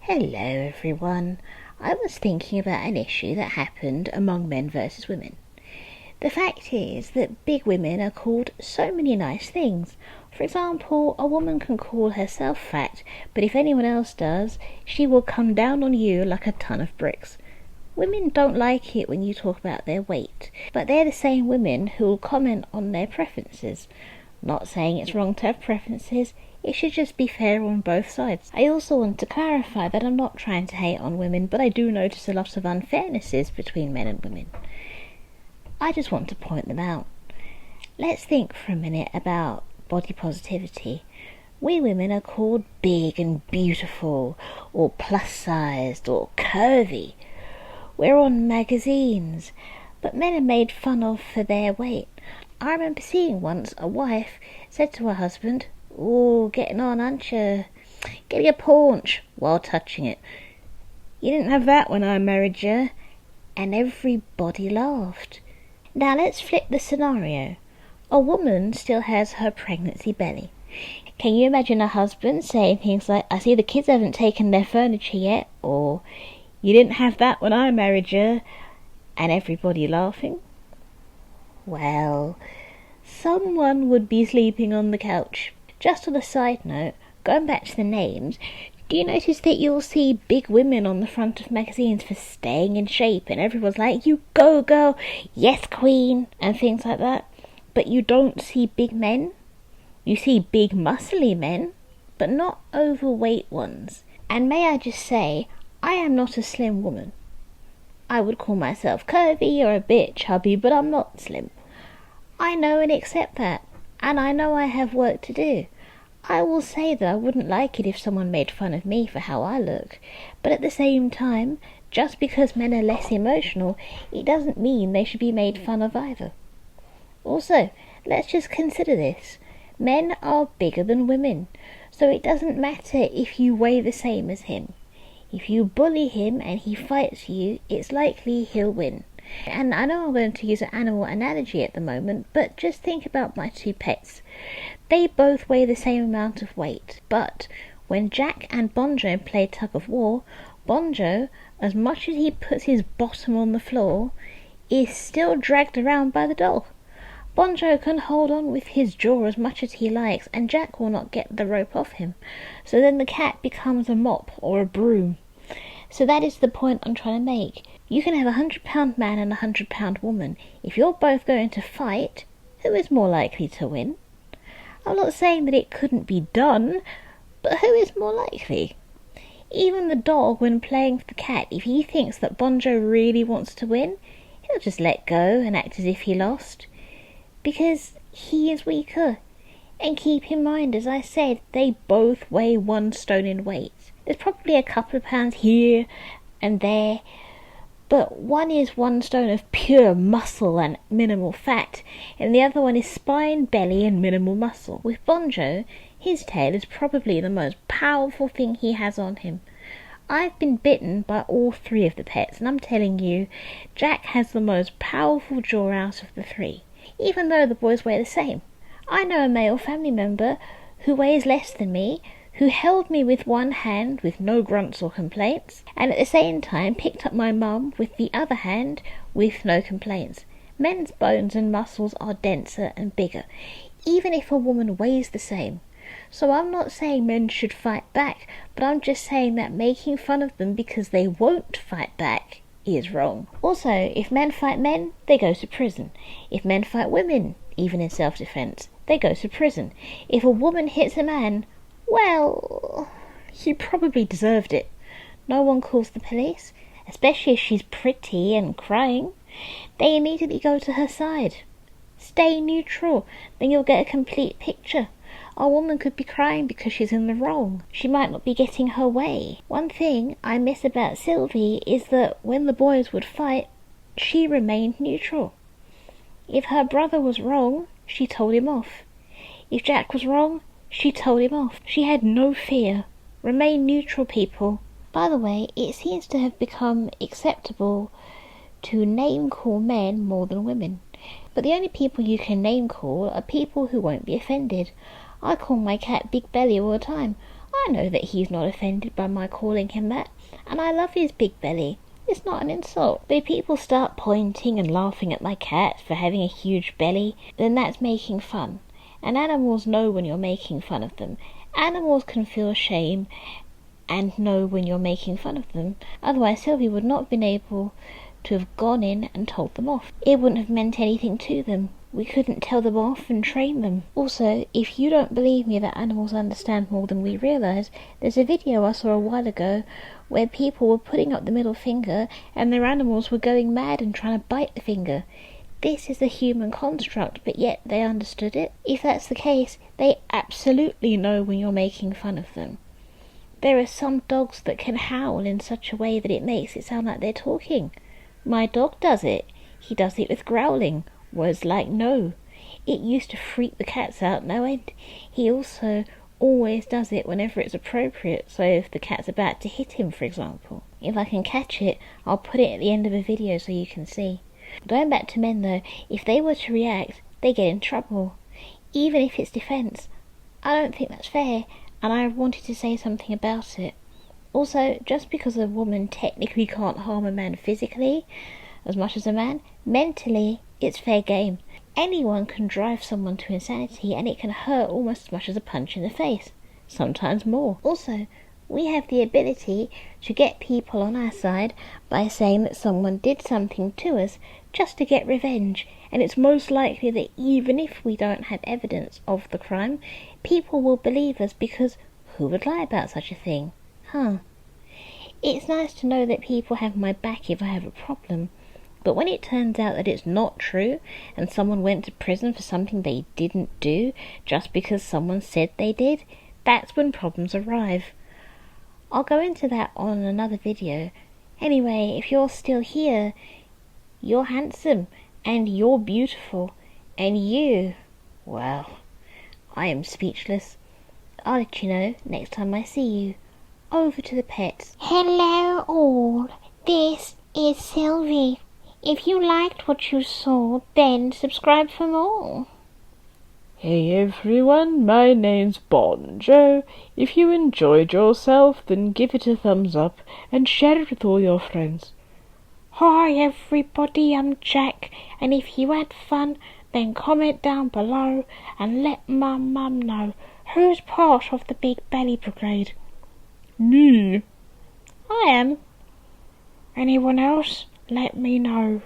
Hello everyone. I was thinking about an issue that happened among men versus women. The fact is that big women are called so many nice things. For example, a woman can call herself fat, but if anyone else does, she will come down on you like a ton of bricks. Women don't like it when you talk about their weight, but they're the same women who will comment on their preferences. Not saying it's wrong to have preferences, it should just be fair on both sides. I also want to clarify that I'm not trying to hate on women, but I do notice a lot of unfairnesses between men and women. I just want to point them out. Let's think for a minute about body positivity. We women are called big and beautiful, or plus-sized, or curvy. We're on magazines, but men are made fun of for their weight. I remember seeing once a wife said to her husband, "Oh, getting on, aren't you? Getting a paunch," while touching it. "You didn't have that when I married you." And everybody laughed. Now let's flip the scenario. A woman still has her pregnancy belly. Can you imagine a husband saying things like, "I see the kids haven't taken their furniture yet," or "You didn't have that when I married you," and everybody laughing? Well, someone would be sleeping on the couch. Just on a side note, going back to the names, do you notice that you'll see big women on the front of magazines for staying in shape, and everyone's like, "You go girl, yes queen," and things like that? But you don't see big men. You see big muscly men, but not overweight ones. And may I just say, I am not a slim woman. I would call myself curvy or a bit chubby, but I'm not slim. I know and accept that, and I know I have work to do. I will say that I wouldn't like it if someone made fun of me for how I look, but at the same time, just because men are less emotional, it doesn't mean they should be made fun of either. Also, let's just consider this. Men are bigger than women, so it doesn't matter if you weigh the same as him. If you bully him and he fights you, it's likely he'll win. And I know I'm going to use an animal analogy at the moment, but just think about my two pets. They both weigh the same amount of weight, but when Jack and Bonjo play tug of war, Bonjo, as much as he puts his bottom on the floor, is still dragged around by the dog. Bonjo can hold on with his jaw as much as he likes, and Jack will not get the rope off him. So then the cat becomes a mop or a broom. So that is the point I'm trying to make. You can have a 100-pound man and a 100-pound woman. If you're both going to fight, who is more likely to win? I'm not saying that it couldn't be done, but who is more likely? Even the dog, when playing with the cat, if he thinks that Bonjo really wants to win, he'll just let go and act as if he lost, because he is weaker. And keep in mind, as I said, they both weigh 1 stone in weight. There's probably a couple of pounds here and there, but one is 1 stone of pure muscle and minimal fat, and the other one is spine, belly, and minimal muscle. With Bonjo, his tail is probably the most powerful thing he has on him. I've been bitten by all 3 of the pets, and I'm telling you, Jack has the most powerful jaw out of the 3, even though the boys weigh the same. I know a male family member who weighs less than me, who held me with one hand with no grunts or complaints, and at the same time picked up my mum with the other hand with no complaints. Men's bones and muscles are denser and bigger, even if a woman weighs the same. So I'm not saying men should fight back, but I'm just saying that making fun of them because they won't fight back is wrong. Also, if men fight men, they go to prison. If men fight women, even in self-defense, they go to prison. If a woman hits a man, well, she probably deserved it. No one calls the police, especially if she's pretty and crying. They immediately go to her side. Stay neutral, then you'll get a complete picture. A woman could be crying because she's in the wrong. She might not be getting her way. One thing I miss about Sylvie is that when the boys would fight, she remained neutral. If her brother was wrong, she told him off. If Jack was wrong, she told him off. She had no fear. Remain neutral, people. By the way, it seems to have become acceptable to name-call men more than women. But the only people you can name-call are people who won't be offended. I call my cat Big Belly all the time. I know that he's not offended by my calling him that, and I love his big belly. It's not an insult. But if people start pointing and laughing at my cat for having a huge belly, then that's making fun. And animals know when you're making fun of them. Animals can feel shame and know when you're making fun of them. Otherwise Sylvie would not have been able to have gone in and told them off. It wouldn't have meant anything to them. We couldn't tell them off and train them. Also, if you don't believe me that animals understand more than we realise, there's a video I saw a while ago where people were putting up the middle finger and their animals were going mad and trying to bite the finger. This is a human construct, but yet they understood it. If that's the case, they absolutely know when you're making fun of them. There are some dogs that can howl in such a way that it makes it sound like they're talking. My dog does it. He does it with growling. Words like no. It used to freak the cats out no end. He also always does it whenever it's appropriate, so if the cat's about to hit him, for example. If I can catch it, I'll put it at the end of a video so you can see. Going back to men though, if they were to react, they get in trouble. Even if it's defence. I don't think that's fair, and I wanted to say something about it. Also, just because a woman technically can't harm a man physically as much as a man, mentally it's fair game. Anyone can drive someone to insanity, and it can hurt almost as much as a punch in the face, sometimes more. Also, we have the ability to get people on our side by saying that someone did something to us just to get revenge, and it's most likely that even if we don't have evidence of the crime, people will believe us because who would lie about such a thing? It's nice to know that people have my back if I have a problem, but when it turns out that it's not true and someone went to prison for something they didn't do just because someone said they did, that's when problems arrive. I'll go into that on another video. Anyway, if you're still here, you're handsome and you're beautiful and you, well, I am speechless. I'll let you know next time I see you. Over to the pets. Hello all, this is Sylvie. If you liked what you saw, then subscribe for more. Hey everyone, my name's Bonjo. If you enjoyed yourself, then give it a thumbs up and share it with all your friends. Hi everybody, I'm Jack, and if you had fun, then comment down below and let my mum know who's part of the Big Belly Brigade. Me. I am. Anyone else? Let me know.